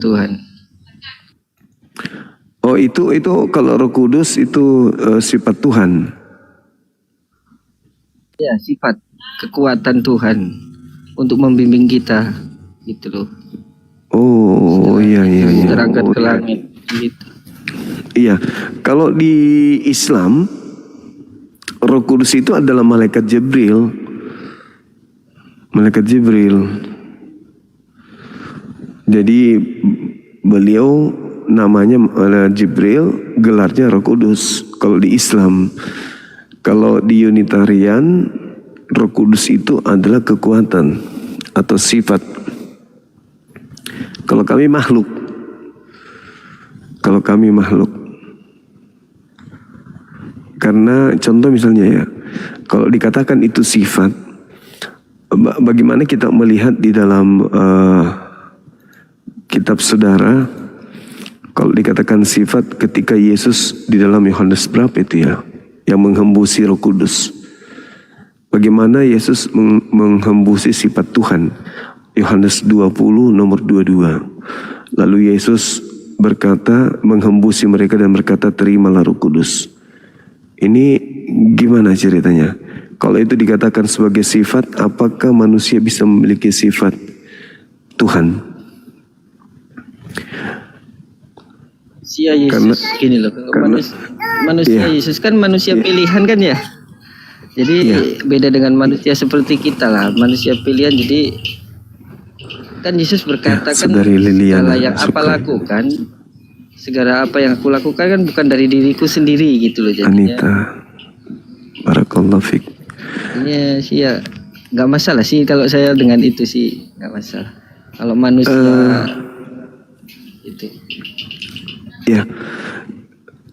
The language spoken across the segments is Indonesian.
Tuhan. Oh itu kalau Roh Kudus itu sifat Tuhan. Ya, sifat kekuatan Tuhan untuk membimbing kita gitu loh. Oh iya. Terangkat ke langit gitu. Iya, kalau di Islam Roh Kudus itu adalah malaikat Jibril. Malaikat Jibril. Jadi beliau namanya Jibril, gelarnya Roh Kudus kalau di Islam. Kalau di Unitarian, Roh Kudus itu adalah kekuatan atau sifat. Kalau kami makhluk. Karena contoh misalnya ya, kalau dikatakan itu sifat, bagaimana kita melihat di dalam kitab saudara, kalau dikatakan sifat ketika Yesus di dalam Yohanes berapa itu ya, yang menghembusi Roh Kudus. Bagaimana Yesus menghembusi sifat Tuhan. Yohanes 20 nomor 22. Lalu Yesus berkata, menghembusi mereka dan berkata, terimalah Roh Kudus. Ini gimana ceritanya? Kalau itu dikatakan sebagai sifat, apakah manusia bisa memiliki sifat Tuhan? Manusia Yesus gini loh, manusia iya. Yesus kan manusia pilihan kan ya. Jadi beda dengan manusia seperti kita lah, manusia pilihan. Jadi kan Yesus berkata kan segala yang apa lakukan, segala apa yang aku lakukan kan bukan dari diriku sendiri gitu loh jadinya. Anita, barakallahu fik. Ini sih ya nggak masalah sih kalau saya dengan itu sih nggak masalah. Kalau manusia itu. Ya,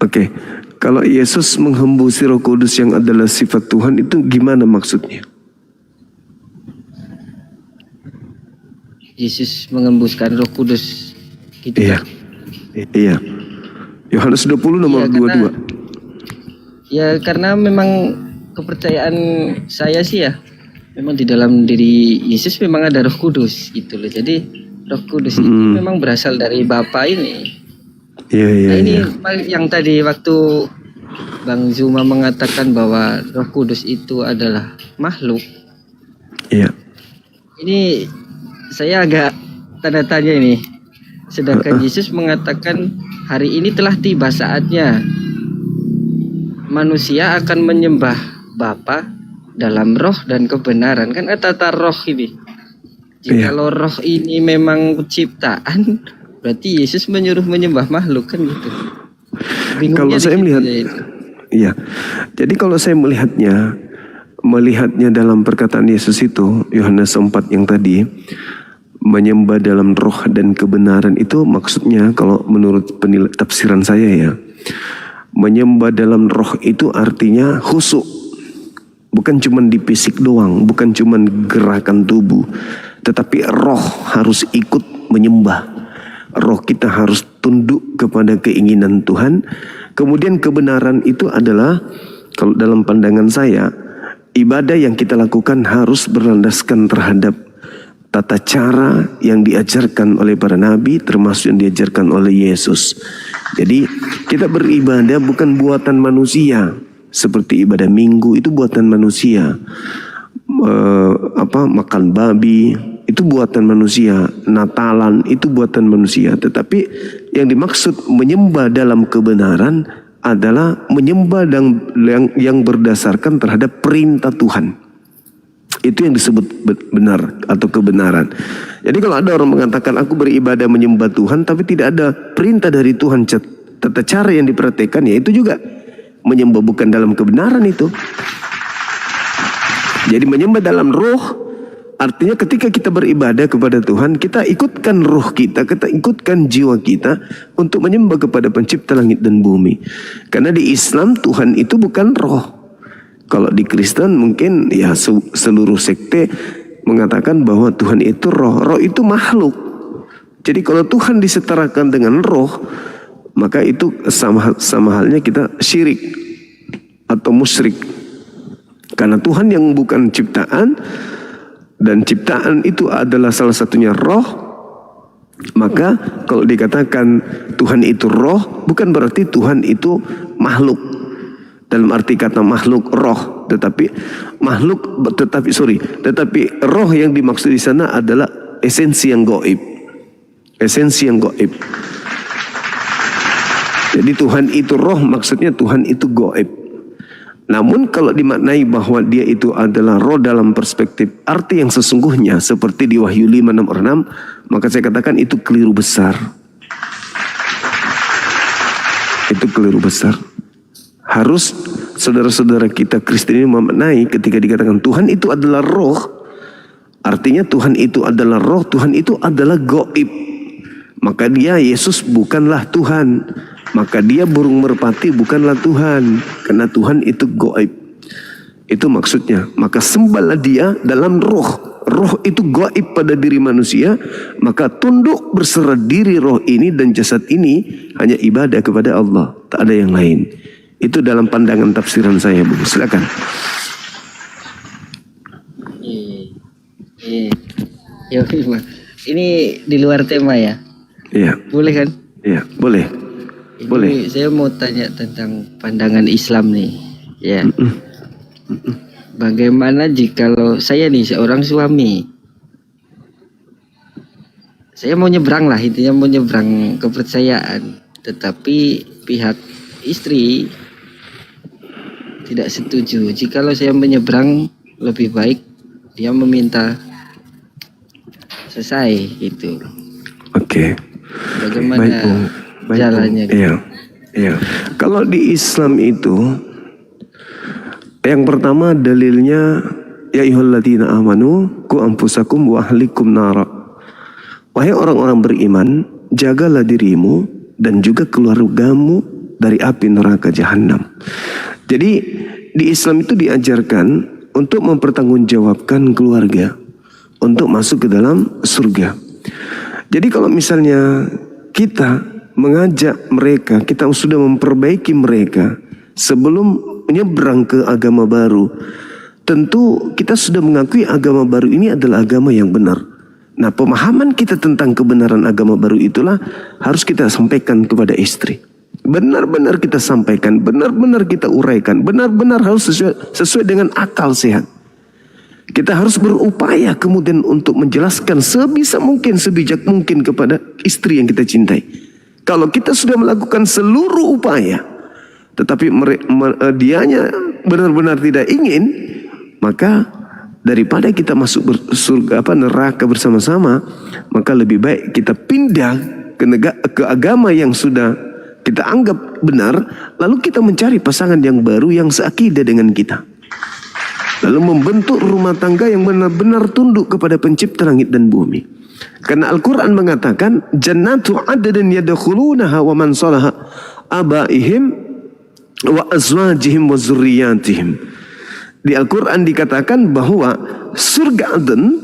oke. Kalau Yesus menghembusi Roh Kudus yang adalah sifat Tuhan itu gimana maksudnya? Yesus mengembuskan Roh Kudus gitu. Iya. Kan? Iya. Yohanes 20 nomor 22. Ya karena memang kepercayaan saya sih ya, memang di dalam diri Yesus memang ada Roh Kudus gitu loh. Jadi Roh Kudus itu memang berasal dari Bapa ini. Iya. Nah ini yang tadi waktu Bang Zuma mengatakan bahwa Roh Kudus itu adalah makhluk. Iya. Ini saya agak tanda tanya ini. Sedangkan Yesus mengatakan hari ini telah tiba saatnya manusia akan menyembah Bapa dalam roh dan kebenaran. Kan kata roh ini. Kalau roh ini memang ciptaan, berarti Yesus menyuruh menyembah makhluk kan gitu. Kalau saya melihat, iya. Jadi kalau saya melihatnya dalam perkataan Yesus itu, Yohanes 4 yang tadi, menyembah dalam roh dan kebenaran itu maksudnya kalau menurut tafsiran saya ya, menyembah dalam roh itu artinya khusyuk. Bukan cuma di fisik doang, bukan cuma gerakan tubuh, tetapi roh harus ikut menyembah. Roh kita harus tunduk kepada keinginan Tuhan. Kemudian kebenaran itu adalah, kalau dalam pandangan saya, ibadah yang kita lakukan harus berlandaskan terhadap tata cara yang diajarkan oleh para nabi, termasuk yang diajarkan oleh Yesus. Jadi kita beribadah bukan buatan manusia, seperti ibadah minggu itu buatan manusia. Makan babi itu buatan manusia, Natalan itu buatan manusia. Tetapi yang dimaksud menyembah dalam kebenaran adalah menyembah yang berdasarkan terhadap perintah Tuhan. Itu yang disebut benar atau kebenaran. Jadi kalau ada orang mengatakan aku beribadah menyembah Tuhan tapi tidak ada perintah dari Tuhan, tata cara yang diperhatikan, ya itu juga menyembah bukan dalam kebenaran itu. Jadi menyembah dalam roh artinya ketika kita beribadah kepada Tuhan, kita ikutkan roh kita ikutkan jiwa kita untuk menyembah kepada pencipta langit dan bumi. Karena di Islam Tuhan itu bukan roh. Kalau di Kristen mungkin ya seluruh sekte mengatakan bahwa Tuhan itu roh. Roh itu makhluk. Jadi kalau Tuhan disetarakan dengan roh, maka itu sama halnya kita syirik atau musyrik. Karena Tuhan yang bukan ciptaan, dan ciptaan itu adalah salah satunya roh, Maka kalau dikatakan Tuhan itu roh, bukan berarti Tuhan itu makhluk dalam arti kata makhluk roh, tetapi roh yang dimaksud di sana adalah esensi yang gaib. Esensi yang gaib. Jadi Tuhan itu roh, maksudnya Tuhan itu gaib. Namun kalau dimaknai bahwa dia itu adalah roh dalam perspektif arti yang sesungguhnya seperti di Wahyu 5:6, maka saya katakan itu keliru besar. Itu keliru besar. Harus saudara-saudara kita Kristen ini memaknai ketika dikatakan Tuhan itu adalah roh, artinya Tuhan itu adalah roh, Tuhan itu adalah gaib. Maka dia Yesus bukanlah Tuhan. Maka dia burung merpati bukanlah Tuhan, karena Tuhan itu gaib. Itu maksudnya. Maka sembahlah dia dalam roh. Roh itu gaib pada diri manusia. Maka tunduk berserah diri roh ini dan jasad ini hanya ibadah kepada Allah, tak ada yang lain. Itu dalam pandangan tafsiran saya, Bung. Silakan. Ini di luar tema ya? Iya. Boleh kan? Iya, boleh. Ini Boleh. Saya mau tanya tentang pandangan Islam nih, ya. Bagaimana jikalau saya nih seorang suami, saya mau nyebrang lah, intinya mau nyebrang kepercayaan, tetapi pihak istri tidak setuju. Jikalau saya menyeberang, lebih baik dia meminta selesai gitu. Oke. Bagaimana Baik, Bung. jalannya? Iya. Kalau di Islam itu, yang pertama dalilnya ya ayyuhalladzina amanu qu anfusakum wa ahlikum nara. Wahai orang-orang beriman, jagalah dirimu dan juga keluargamu dari api neraka jahanam. Jadi di Islam itu diajarkan untuk mempertanggungjawabkan keluarga untuk masuk ke dalam surga. Jadi kalau misalnya kita mengajak mereka, kita sudah memperbaiki mereka sebelum menyeberang ke agama baru, tentu kita sudah mengakui agama baru ini adalah agama yang benar. Nah, pemahaman kita tentang kebenaran agama baru itulah harus kita sampaikan kepada istri. Benar-benar kita sampaikan, benar-benar kita uraikan, benar-benar harus sesuai dengan akal sehat. Kita harus berupaya kemudian untuk menjelaskan sebisa mungkin, sebijak mungkin kepada istri yang kita cintai. Kalau kita sudah melakukan seluruh upaya, tetapi dianya benar-benar tidak ingin, maka daripada kita masuk surga neraka bersama-sama, maka lebih baik kita pindah ke agama yang sudah kita anggap benar, lalu kita mencari pasangan yang baru yang seakidah dengan kita. Lalu membentuk rumah tangga yang benar-benar tunduk kepada pencipta langit dan bumi. Karena Al-Quran mengatakan jannatu adadin yadkhulunaha wa man salaha abaihim wa azwajihim wa zurriyatihim. Di Al-Quran dikatakan bahwa surga Aden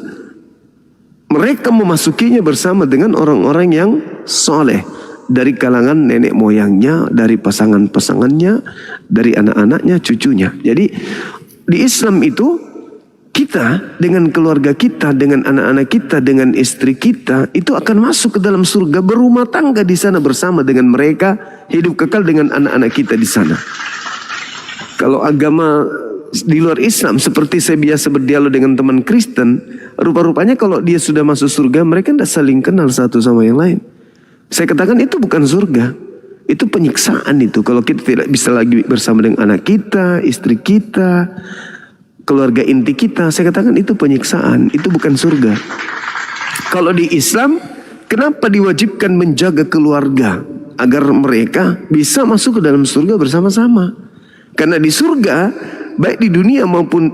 mereka memasukinya bersama dengan orang-orang yang soleh, dari kalangan nenek moyangnya, dari pasangan-pasangannya, dari anak-anaknya, cucunya. Jadi di Islam itu kita dengan keluarga kita, dengan anak-anak kita, dengan istri kita itu akan masuk ke dalam surga, berumah tangga di sana bersama dengan mereka, hidup kekal dengan anak-anak kita di sana. Kalau agama di luar Islam, seperti saya biasa berdialog dengan teman Kristen, rupa-rupanya kalau dia sudah masuk surga, mereka tidak saling kenal satu sama yang lain. Saya katakan itu bukan surga, itu penyiksaan itu. Kalau kita tidak bisa lagi bersama dengan anak kita, istri kita, keluarga inti kita, saya katakan itu penyiksaan, itu bukan surga. Kalau di Islam, kenapa diwajibkan menjaga keluarga agar mereka bisa masuk ke dalam surga bersama-sama? Karena di surga, baik di dunia maupun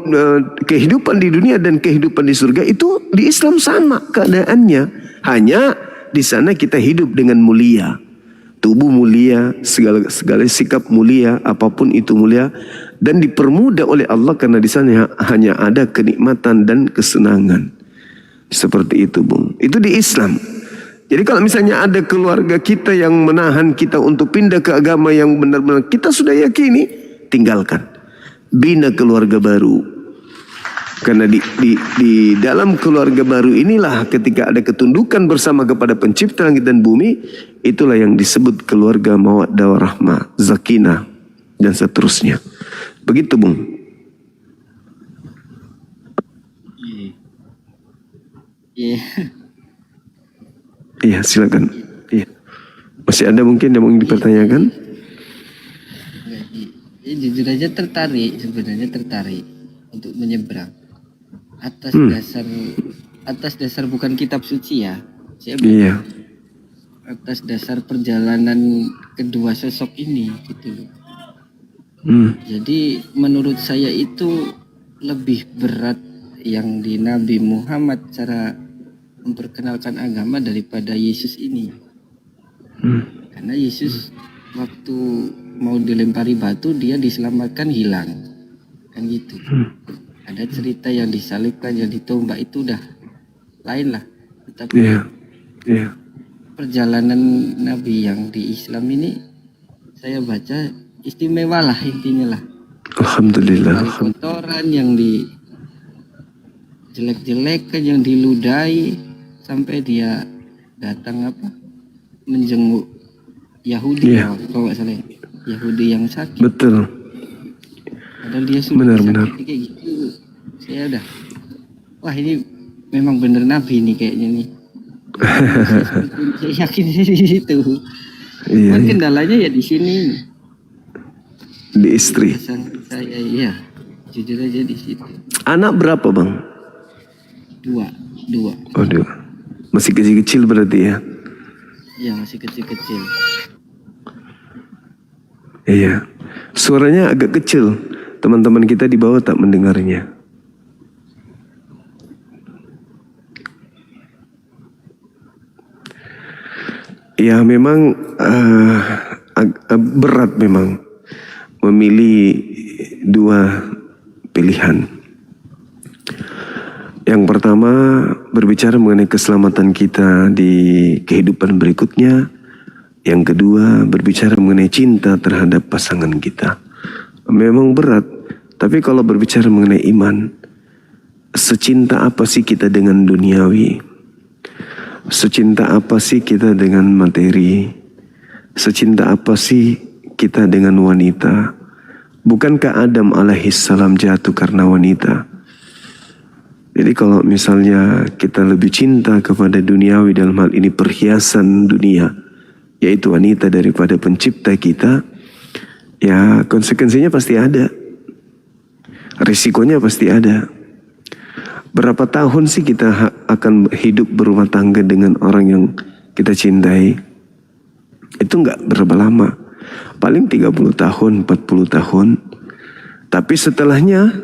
kehidupan di dunia dan kehidupan di surga itu di Islam sama keadaannya. Hanya di sana kita hidup dengan mulia, tubuh mulia, segala sikap mulia, apapun itu mulia, dan dipermudah oleh Allah karena di sana hanya ada kenikmatan dan kesenangan. Seperti itu, Bung. Itu di Islam. Jadi kalau misalnya ada keluarga kita yang menahan kita untuk pindah ke agama yang benar-benar kita sudah yakini, tinggalkan. Bina keluarga baru. Karena di dalam keluarga baru inilah ketika ada ketundukan bersama kepada pencipta langit dan bumi, itulah yang disebut keluarga mawaddah warahmah, sakinah dan seterusnya. Begitu, Bung. Iya. Iya, silakan. Iya. Masih ada mungkin yang mau dipertanyakan? Ya, jujur aja sebenarnya tertarik untuk menyeberang atas dasar bukan kitab suci ya. Iya. Atas dasar perjalanan kedua sosok ini gitu loh. Jadi menurut saya itu lebih berat yang di Nabi Muhammad cara memperkenalkan agama daripada Yesus ini. Karena Yesus waktu mau dilempari batu dia diselamatkan hilang, kan gitu. Ada cerita yang disalibkan, yang ditombak, itu udah lain lah. Tetapi perjalanan Nabi yang di Islam ini saya baca istimewa lah intinya lah. Alhamdulillah. Dari kotoran yang di jelek-jelekan, yang diludahi, sampai dia datang menjenguk Yahudi, kalau nggak salah Yahudi yang sakit. Betul. Padahal dia sudah sakit kayak gitu. Saya udah, wah ini memang bener Nabi nih kayaknya nih. Saya yakin di situ. Kendalanya ya di sini. Di istri. Saya iya, jujur aja di situ. Anak berapa, Bang? Dua. Oh, 2. Masih kecil-kecil berarti ya? Iya, masih kecil-kecil. Iya. Suaranya agak kecil. Teman-teman kita di bawah tak mendengarnya. Ya memang berat memang memilih 2 pilihan. Yang pertama berbicara mengenai keselamatan kita di kehidupan berikutnya. Yang kedua berbicara mengenai cinta terhadap pasangan kita. Memang berat, tapi kalau berbicara mengenai iman, secinta apa sih kita dengan duniawi? Secinta apa sih kita dengan materi? Secinta apa sih kita dengan wanita? Bukankah Adam alaihissalam jatuh karena wanita? Jadi kalau misalnya kita lebih cinta kepada duniawi, dalam hal ini perhiasan dunia, yaitu wanita, daripada pencipta kita, ya konsekuensinya pasti ada. Risikonya pasti ada. Berapa tahun sih kita akan hidup berumah tangga dengan orang yang kita cintai? Itu enggak berapa lama. Paling 30 tahun, 40 tahun. Tapi setelahnya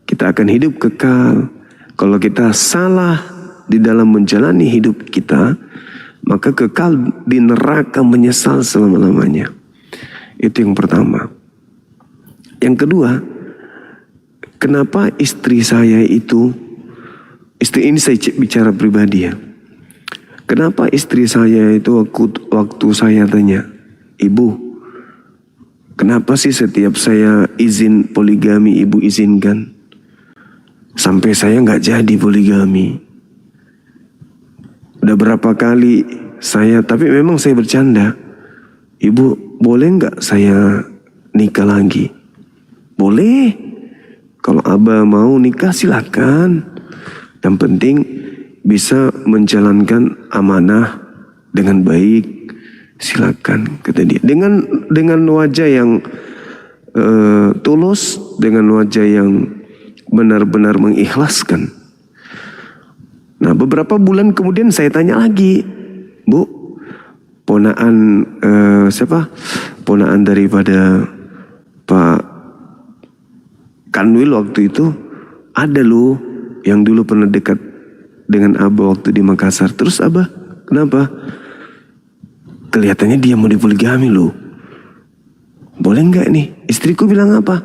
kita akan hidup kekal. Kalau kita salah di dalam menjalani hidup kita, maka kekal di neraka menyesal selama-lamanya. Itu yang pertama. Yang kedua, kenapa istri saya itu, istri ini saya bicara pribadi ya. Kenapa istri saya itu waktu saya tanya, Ibu, kenapa sih setiap saya izin poligami Ibu izinkan? Sampai saya nggak jadi poligami. Udah berapa kali tapi memang saya bercanda. Ibu, boleh nggak saya nikah lagi? Boleh. Kalau Abah mau nikah silakan. Yang penting bisa menjalankan amanah dengan baik. Silakan, kata dia. Dengan wajah yang tulus, dengan wajah yang benar-benar mengikhlaskan. Nah, beberapa bulan kemudian saya tanya lagi, Bu, ponaan siapa? Ponaan daripada Pak Kanwil waktu itu ada loh yang dulu pernah dekat dengan Abah waktu di Makassar. Terus Abah, kenapa? Kelihatannya dia mau dipoligami loh. Boleh nggak nih? Istriku bilang apa?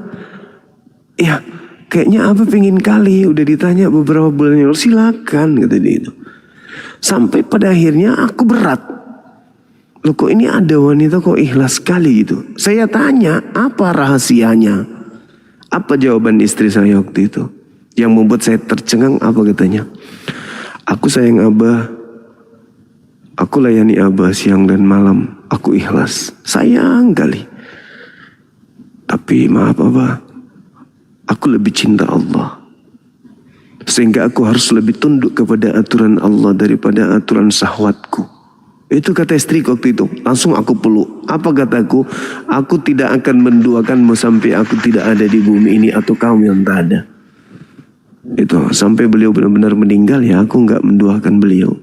Ya, kayaknya Abah pengen kali. Udah ditanya beberapa bulan yang lalu, silakan, kata dia itu. Sampai pada akhirnya aku berat. Loh kok ini ada wanita kok ikhlas sekali gitu. Saya tanya, apa rahasianya? Apa jawaban istri saya waktu itu? Yang membuat saya tercengang apa katanya? Aku sayang Abah, aku layani Abah siang dan malam, aku ikhlas. Sayang kali. Tapi maaf Abah, aku lebih cinta Allah. Sehingga aku harus lebih tunduk kepada aturan Allah daripada aturan syahwatku. Itu kata istri waktu itu. Langsung aku peluk. Apa kataku? Aku tidak akan menduakanmu sampai aku tidak ada di bumi ini atau kamu yang tak ada. Itu sampai beliau benar-benar meninggal ya, aku nggak menduakan beliau.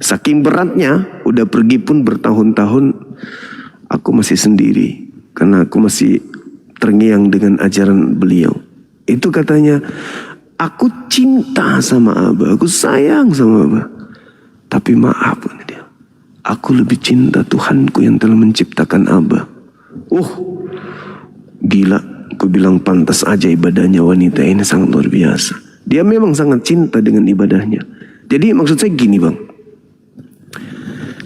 Saking beratnya, udah pergi pun bertahun-tahun, aku masih sendiri karena aku masih terngiang dengan ajaran beliau. Itu katanya, aku cinta sama Abah, aku sayang sama Abah. Tapi maaf dia, aku lebih cinta Tuhanku yang telah menciptakan Abah. Gila, aku bilang pantas aja ibadahnya wanita ini sangat luar biasa. Dia memang sangat cinta dengan ibadahnya. Jadi maksud saya gini bang,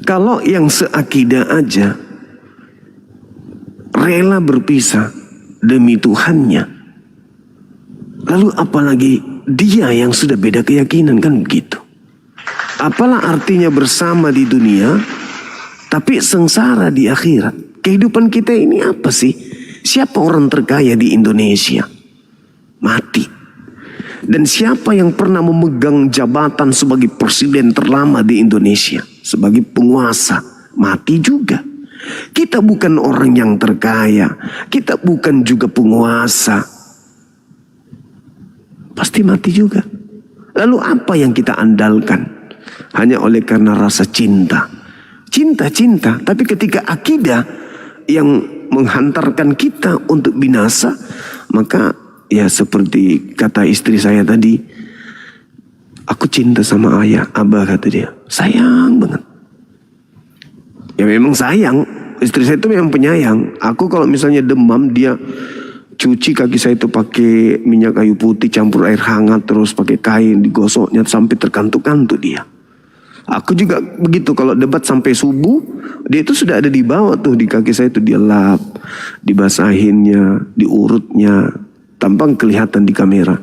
kalau yang seakidah aja rela berpisah demi Tuhannya, lalu apalagi dia yang sudah beda keyakinan, kan begitu. Apalah artinya bersama di dunia tapi sengsara di akhirat. Kehidupan kita ini apa sih? Siapa orang terkaya di Indonesia? Mati. Dan siapa yang pernah memegang jabatan sebagai presiden terlama di Indonesia? Sebagai penguasa, mati juga. Kita bukan orang yang terkaya, kita bukan juga penguasa, pasti mati juga. Lalu apa yang kita andalkan? Hanya oleh karena rasa cinta. Cinta, tapi ketika akidah yang menghantarkan kita untuk binasa, maka ya seperti kata istri saya tadi, aku cinta sama ayah, Abah kata dia, sayang banget. Ya memang sayang, istri saya itu memang penyayang. Aku kalau misalnya demam, dia cuci kaki saya itu pakai minyak kayu putih campur air hangat, terus pakai kain digosoknya sampai terkantuk-kantuk dia. Aku juga begitu, kalau debat sampai subuh, dia itu sudah ada di bawah tuh di kaki saya itu, dia lap, dibasahinnya, diurutnya, tampang kelihatan di kamera.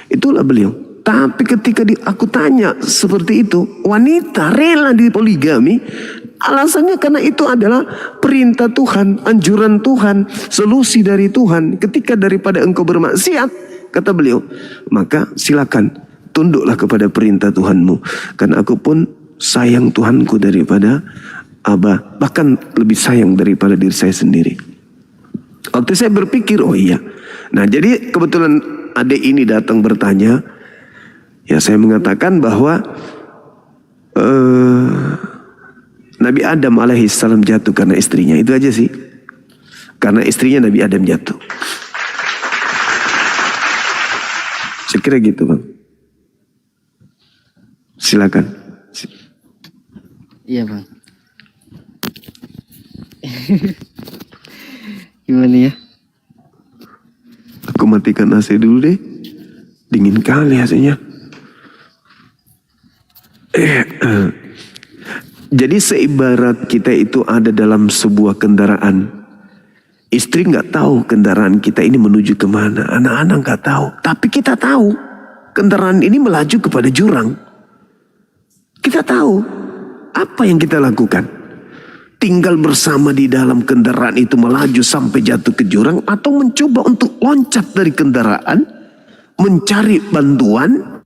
Itulah beliau. Tapi ketika aku tanya seperti itu, wanita rela dipoligami, alasannya karena itu adalah perintah Tuhan, anjuran Tuhan, solusi dari Tuhan. Ketika daripada engkau bermaksiat, kata beliau, maka silakan tunduklah kepada perintah Tuhanmu. Karena aku pun sayang Tuhanku daripada Abah, bahkan lebih sayang daripada diri saya sendiri. Waktu saya berpikir, oh iya. Nah jadi kebetulan adik ini datang bertanya, ya saya mengatakan bahwa Nabi Adam alaihissalam jatuh karena istrinya. Itu aja sih. Karena istrinya Nabi Adam jatuh. Saya kira gitu bang. Silakan. Iya bang. Gimana ya? Aku matikan AC dulu deh. Dingin kali AC-nya. Jadi seibarat kita itu ada dalam sebuah kendaraan. Istri nggak tahu kendaraan kita ini menuju kemana. Anak-anak nggak tahu. Tapi kita tahu kendaraan ini melaju kepada jurang. Kita tahu. Apa yang kita lakukan? Tinggal bersama di dalam kendaraan itu melaju sampai jatuh ke jurang, atau mencoba untuk loncat dari kendaraan, mencari bantuan,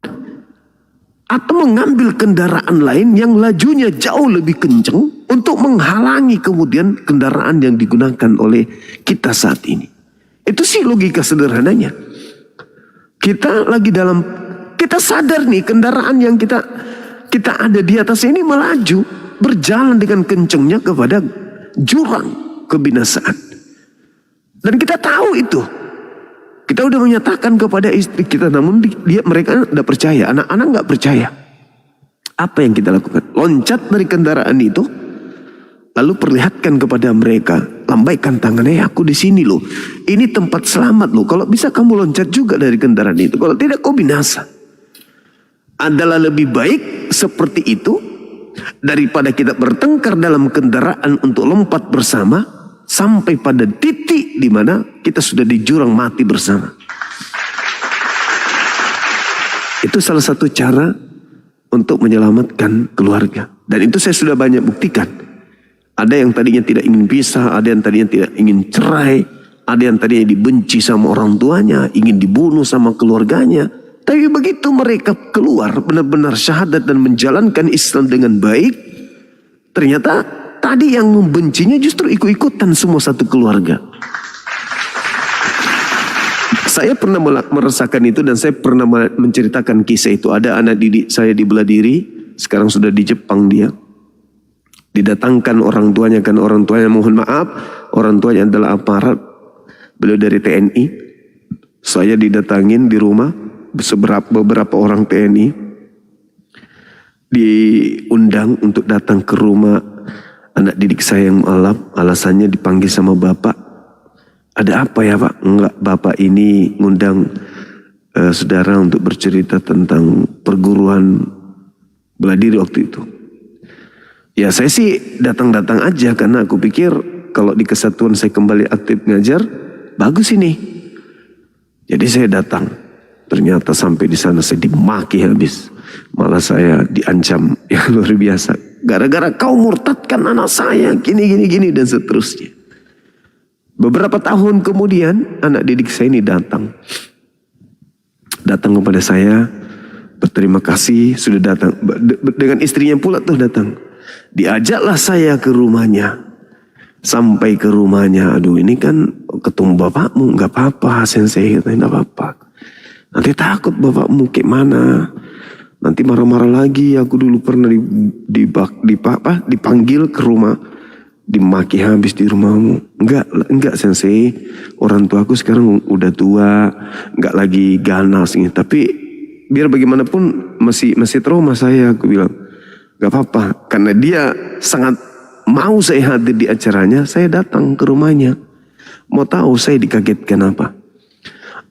atau mengambil kendaraan lain yang lajunya jauh lebih kencang untuk menghalangi kemudian kendaraan yang digunakan oleh kita saat ini. Itu sih logika sederhananya. Kita lagi dalam, kita sadar nih kendaraan yang kita ada di atas ini melaju, berjalan dengan kencengnya kepada jurang kebinasaan. Dan kita tahu itu. Kita udah menyatakan kepada istri kita, namun mereka tidak percaya, anak-anak nggak percaya. Apa yang kita lakukan? Loncat dari kendaraan itu, lalu perlihatkan kepada mereka, lambaikan tangannya, aku di sini loh. Ini tempat selamat loh. Kalau bisa kamu loncat juga dari kendaraan itu. Kalau tidak kau binasa. Adalah lebih baik seperti itu daripada kita bertengkar dalam kendaraan untuk lompat bersama sampai pada titik di mana kita sudah di jurang mati bersama. Itu salah satu cara untuk menyelamatkan keluarga. Dan itu saya sudah banyak buktikan. Ada yang tadinya tidak ingin pisah, ada yang tadinya tidak ingin cerai, ada yang tadinya dibenci sama orang tuanya, ingin dibunuh sama keluarganya. Tapi begitu mereka keluar benar-benar syahadat dan menjalankan Islam dengan baik, ternyata tadi yang membencinya justru ikut-ikutan semua satu keluarga. Saya pernah merasakan itu dan saya pernah menceritakan kisah itu. Ada anak didik saya di Beladiri, sekarang sudah di Jepang dia. Didatangkan orang tuanya, kan orang tuanya mohon maaf, orang tuanya adalah aparat. Beliau dari TNI. Saya didatangin di rumah, beberapa orang TNI diundang untuk datang ke rumah anak didik saya yang mualaf. Alasannya dipanggil sama bapak. Ada apa ya Pak? Enggak, Bapak ini ngundang saudara untuk bercerita tentang perguruan Beladiri waktu itu. Ya saya sih datang-datang aja karena aku pikir kalau di kesatuan saya kembali aktif ngajar, bagus ini. Jadi saya datang. Ternyata sampai di sana saya dimaki habis. Malah saya diancam yang luar biasa. Gara-gara kau murtadkan anak saya, gini dan seterusnya. Beberapa tahun kemudian anak didik saya ini datang kepada saya, berterima kasih sudah datang, dengan istrinya pula tuh datang. Diajaklah saya ke rumahnya. Sampai ke rumahnya, aduh ini kan ketemu bapakmu, nggak apa-apa sensei, nggak apa-apa. Nanti takut bapakmu kayak mana, nanti marah-marah lagi. Aku dulu pernah dipanggil ke rumah, dimaki habis di rumahmu. Enggak sensei, orang tua aku sekarang udah tua, enggak lagi ganas nih. Tapi biar bagaimanapun masih trauma saya, aku bilang. Gak apa-apa, karena dia sangat mau saya hadir di acaranya, saya datang ke rumahnya. Mau tahu saya dikagetkan apa?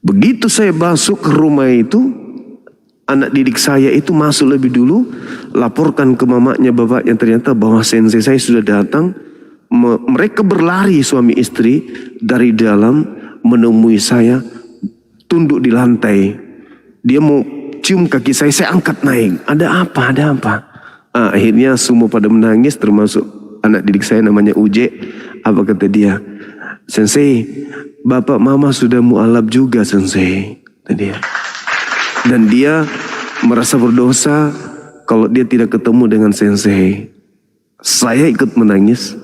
Begitu saya masuk ke rumah itu, anak didik saya itu masuk lebih dulu, laporkan ke mamanya, bapaknya, ternyata bahwa sensei saya sudah datang. Mereka berlari suami istri dari dalam menemui saya, tunduk di lantai. Dia mau cium kaki saya angkat naik. Ada apa? Akhirnya semua pada menangis, termasuk anak didik saya namanya Uje. Apa kata dia? Sensei, bapak mama sudah mualaf juga sensei. Kata dia. Dan dia merasa berdosa kalau dia tidak ketemu dengan sensei. Saya ikut menangis.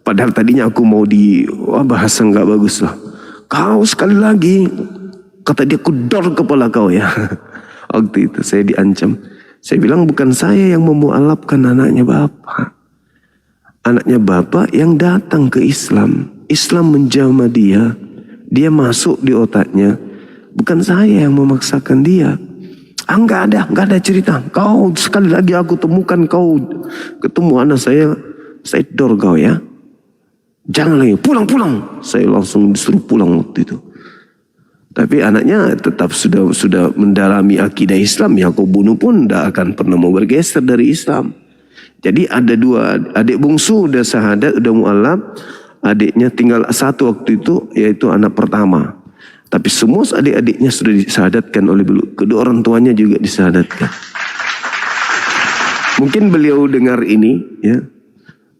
Padahal tadinya aku mau bahasa nggak bagus lah. Kau sekali lagi, kata dia, kudor kepala kau ya. Waktu itu saya diancam. Saya bilang bukan saya yang memualafkan anaknya bapak. Anaknya bapak yang datang ke Islam. Islam menjamah dia. Dia masuk di otaknya. Bukan saya yang memaksakan dia. Enggak ada cerita. Kau sekali lagi aku temukan kau ketemu anak saya dor kau ya. Jangan lagi, pulang. Saya langsung disuruh pulang waktu itu. Tapi anaknya tetap sudah mendalami akidah Islam. Ya aku bunuh pun tidak akan pernah mau bergeser dari Islam. Jadi ada dua, adik bungsu udah syahadat, udah mualaf. Adiknya tinggal satu waktu itu, yaitu anak pertama. Tapi semua adik-adiknya sudah disyahadatkan oleh kedua orang tuanya juga disyahadatkan. Mungkin beliau dengar ini ya.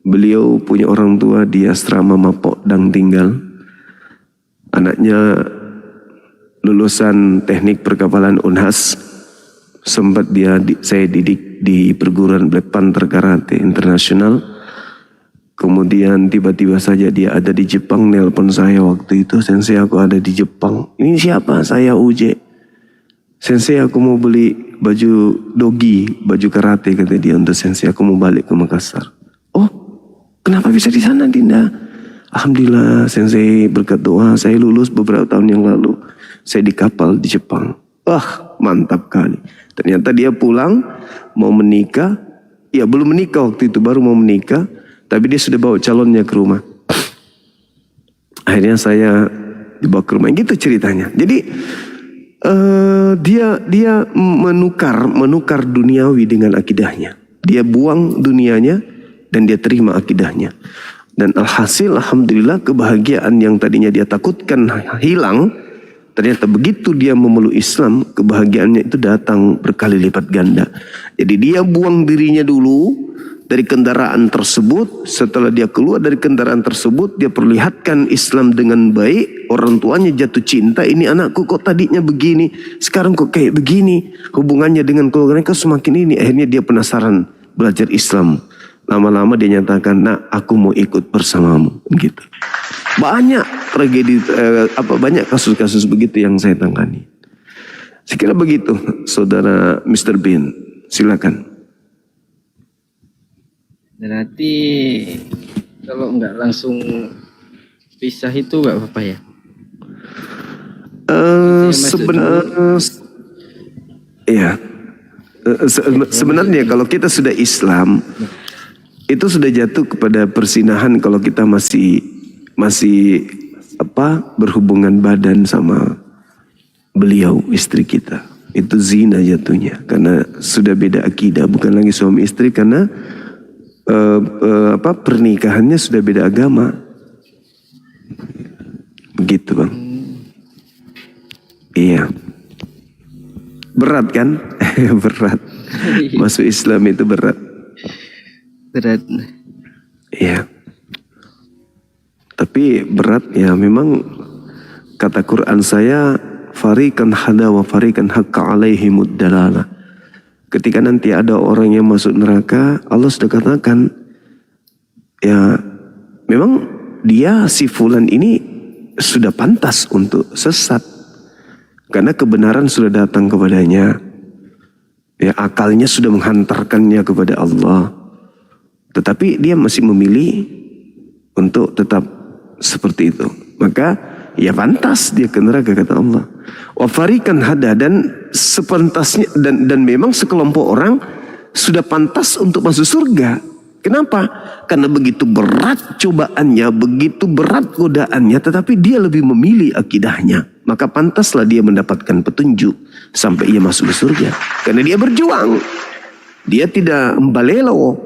Beliau punya orang tua di asrama Mapok Dang tinggal. Anaknya lulusan teknik perkapalan Unhas. Sempat saya didik di perguruan Black Panther Karate Internasional. Kemudian tiba-tiba saja dia ada di Jepang, nelpon saya waktu itu. Sensei, aku ada di Jepang. Ini siapa? Saya Uje. Sensei, aku mau beli baju dogi, baju karate, kata dia, untuk sensei. Aku mau balik ke Makassar. Oh, kenapa bisa di sana, Dinda? Alhamdulillah, sensei berkat doa saya lulus beberapa tahun yang lalu. Saya di kapal di Jepang. Wah, mantap kali. Ternyata dia pulang mau menikah. Ya belum menikah waktu itu, baru mau menikah. Tapi dia sudah bawa calonnya ke rumah. Akhirnya saya dibawa ke rumah. Gitu ceritanya. Jadi dia menukar duniawi dengan akidahnya. Dia buang dunianya dan dia terima akidahnya. Dan alhasil alhamdulillah kebahagiaan yang tadinya dia takutkan hilang, Ternyata begitu dia memeluk Islam, kebahagiaannya itu datang berkali lipat ganda. Jadi dia buang dirinya dulu dari kendaraan tersebut. Setelah dia keluar dari kendaraan tersebut, dia perlihatkan Islam dengan baik. Orang tuanya jatuh cinta, ini anakku kok tadinya begini, sekarang kok kayak begini. Hubungannya dengan keluarganya kok semakin ini. Akhirnya dia penasaran belajar Islam. Lama-lama dia nyatakan, nah aku mau ikut bersamamu, gitu. Banyak tragedi, banyak kasus-kasus begitu yang saya tangani. Sekira begitu, saudara Mr. Bin, silakan. Berarti kalau nggak langsung pisah itu nggak apa-apa ya? Sebenarnya kalau kita sudah Islam, itu sudah jatuh kepada persinahan kalau kita masih berhubungan badan sama beliau, istri kita. Itu zina jatuhnya, karena sudah beda akidah, bukan lagi suami istri, karena pernikahannya sudah beda agama. Begitu, Bang. Iya. Berat kan? Berat. Masuk Islam itu berat. Berat. Iya. Tapi berat ya, memang kata Quran saya, fariqan hada wa fariqan haqqa alaihimud dalalah. Ketika nanti ada orang yang masuk neraka, Allah sudah katakan, ya memang dia si fulan ini sudah pantas untuk sesat. Karena kebenaran sudah datang kepadanya. Ya, akalnya sudah menghantarkannya kepada Allah. Tetapi dia masih memilih untuk tetap seperti itu. Maka ya pantas dia ke neraka, kata Allah. Wa fariqan hada, dan sepantasnya, dan memang sekelompok orang sudah pantas untuk masuk surga. Kenapa? Karena begitu berat cobaannya, begitu berat godaannya, tetapi dia lebih memilih akidahnya. Maka pantaslah dia mendapatkan petunjuk sampai ia masuk ke surga. Karena dia berjuang. Dia tidak membalelo.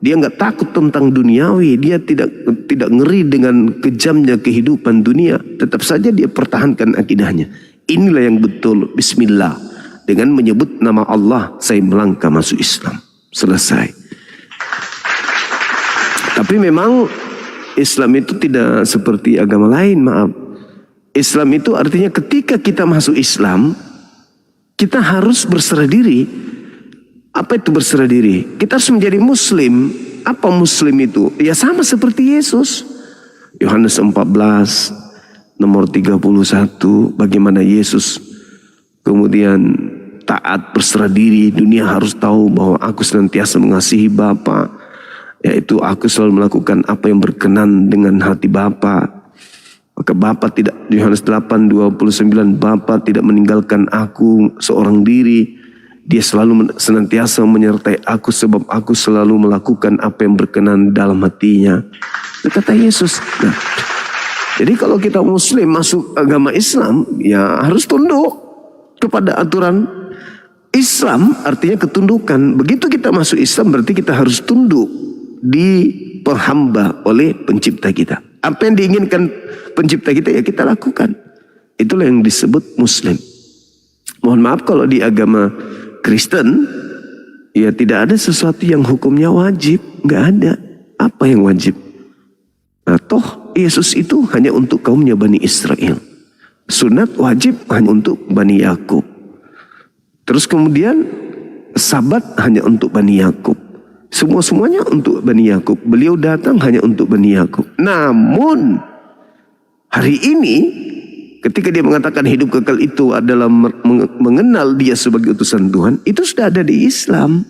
Dia nggak takut tentang duniawi. Dia tidak ngeri dengan kejamnya kehidupan dunia. Tetap saja dia pertahankan akidahnya. Inilah yang betul. Bismillah. Dengan menyebut nama Allah, saya melangkah masuk Islam. Selesai. Tapi memang Islam itu tidak seperti agama lain, maaf. Islam itu artinya ketika kita masuk Islam, kita harus berserah diri. Apa itu berserah diri? Kita harus menjadi Muslim. Apa Muslim itu? Ya sama seperti Yesus. Yohanes 14 nomor 31, bagaimana Yesus kemudian taat, berserah diri. Dunia harus tahu bahwa aku senantiasa mengasihi Bapa, yaitu aku selalu melakukan apa yang berkenan dengan hati Bapa. Maka Bapa tidak, Yohanes 8:29, Bapa tidak meninggalkan aku seorang diri. Dia selalu senantiasa menyertai aku, sebab aku selalu melakukan apa yang berkenan dalam hatinya. Itu kata Yesus. Nah, jadi kalau kita Muslim masuk agama Islam, ya harus tunduk kepada aturan Islam, artinya ketundukan. Begitu kita masuk Islam berarti kita harus tunduk, diperhamba oleh pencipta kita. Apa yang diinginkan pencipta kita ya kita lakukan. Itulah yang disebut Muslim. Mohon maaf kalau di agama Kristen ya tidak ada sesuatu yang hukumnya wajib. Nggak ada. Apa yang wajib? Nah, toh Yesus itu hanya untuk kaumnya Bani Israel. Sunat wajib hanya untuk Bani Yakub. Terus kemudian Sabat hanya untuk Bani Yakub. Semuanya untuk Bani Yakub. Beliau datang hanya untuk Bani Yakub. Namun hari ini ketika dia mengatakan hidup kekal itu adalah mengenal dia sebagai utusan Tuhan, itu sudah ada di Islam.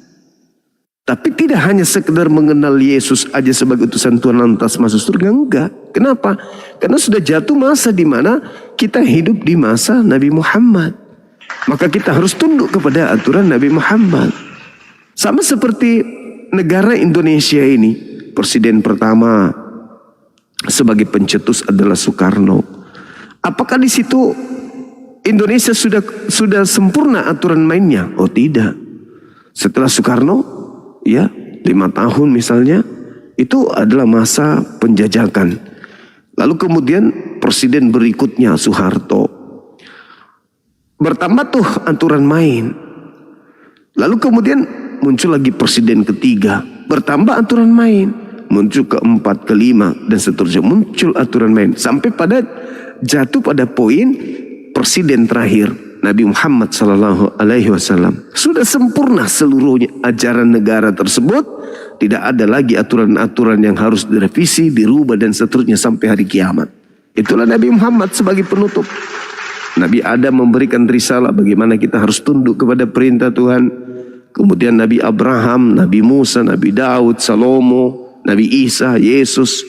Tapi tidak hanya sekedar mengenal Yesus aja sebagai utusan Tuhan lantas masuk surga, enggak. Kenapa? Karena sudah jatuh masa di mana kita hidup di masa Nabi Muhammad. Maka kita harus tunduk kepada aturan Nabi Muhammad. Sama seperti negara Indonesia ini, presiden pertama sebagai pencetus adalah Soekarno. Apakah di situ Indonesia sudah sempurna aturan mainnya? Oh tidak. Setelah Soekarno, ya 5 tahun misalnya, itu adalah masa penjajakan. Lalu kemudian presiden berikutnya Soeharto. bertambah tuh aturan main. Lalu kemudian muncul lagi presiden ketiga, bertambah aturan main. Muncul keempat, kelima, dan seterusnya muncul aturan main. Sampai pada jatuh pada poin presiden terakhir, Nabi Muhammad SAW. Sudah sempurna seluruhnya ajaran negara tersebut. Tidak ada lagi aturan-aturan yang harus direvisi, dirubah, dan seterusnya sampai hari kiamat. Itulah Nabi Muhammad sebagai penutup. Nabi Adam memberikan risalah bagaimana kita harus tunduk kepada perintah Tuhan. Kemudian Nabi Abraham, Nabi Musa, Nabi Daud, Salomo, Nabi Isa, Yesus.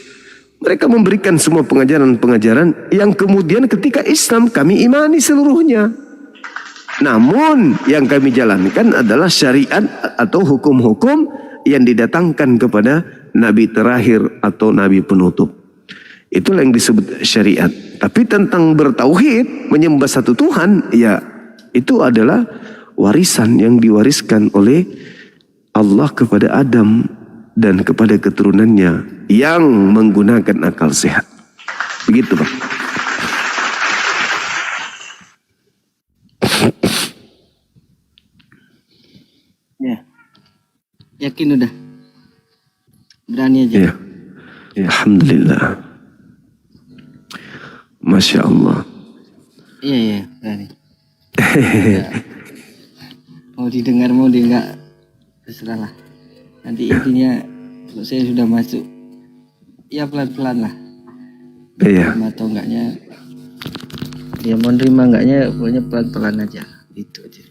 Mereka memberikan semua pengajaran-pengajaran yang kemudian ketika Islam kami imani seluruhnya. Namun yang kami jalankan adalah syariat atau hukum-hukum yang didatangkan kepada Nabi terakhir atau Nabi penutup. Itulah yang disebut syariat. Tapi tentang bertauhid, menyembah satu Tuhan, ya itu adalah warisan yang diwariskan oleh Allah kepada Adam dan kepada keturunannya yang menggunakan akal sehat. Begitu, Pak. Ya. Yakin udah? Berani aja. Ya. Ya. Alhamdulillah. Masya Allah. Iya, berani. Ya. Mau didengar, mau enggak, terserah lah. Nanti intinya kalau saya sudah masuk, ya pelan-pelan lah. Iya. Atau enggaknya, ya mau nerima enggaknya, pokoknya pelan-pelan aja. Itu aja.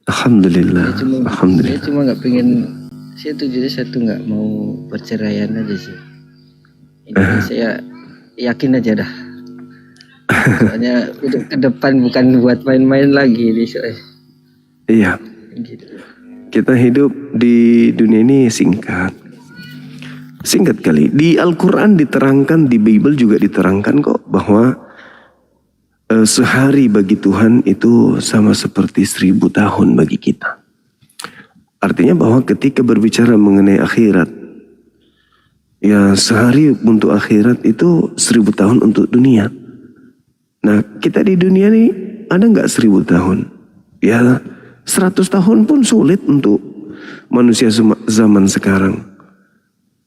Alhamdulillah. Saya cuma nggak pengen, saya tujuannya satu nggak mau perceraian aja sih. Ini saya yakin aja dah. Soalnya hidup ke depan bukan buat main-main lagi nih soalnya. Iya. Gitu. Kita hidup di dunia ini singkat. Singkat kali. Di Al-Quran diterangkan, di Bible juga diterangkan kok bahwa sehari bagi Tuhan itu sama seperti 1000 tahun bagi kita. Artinya bahwa ketika berbicara mengenai akhirat, ya sehari untuk akhirat itu 1000 tahun untuk dunia. Nah kita di dunia ini ada nggak 1000 tahun? Ya 100 tahun pun sulit untuk manusia zaman sekarang.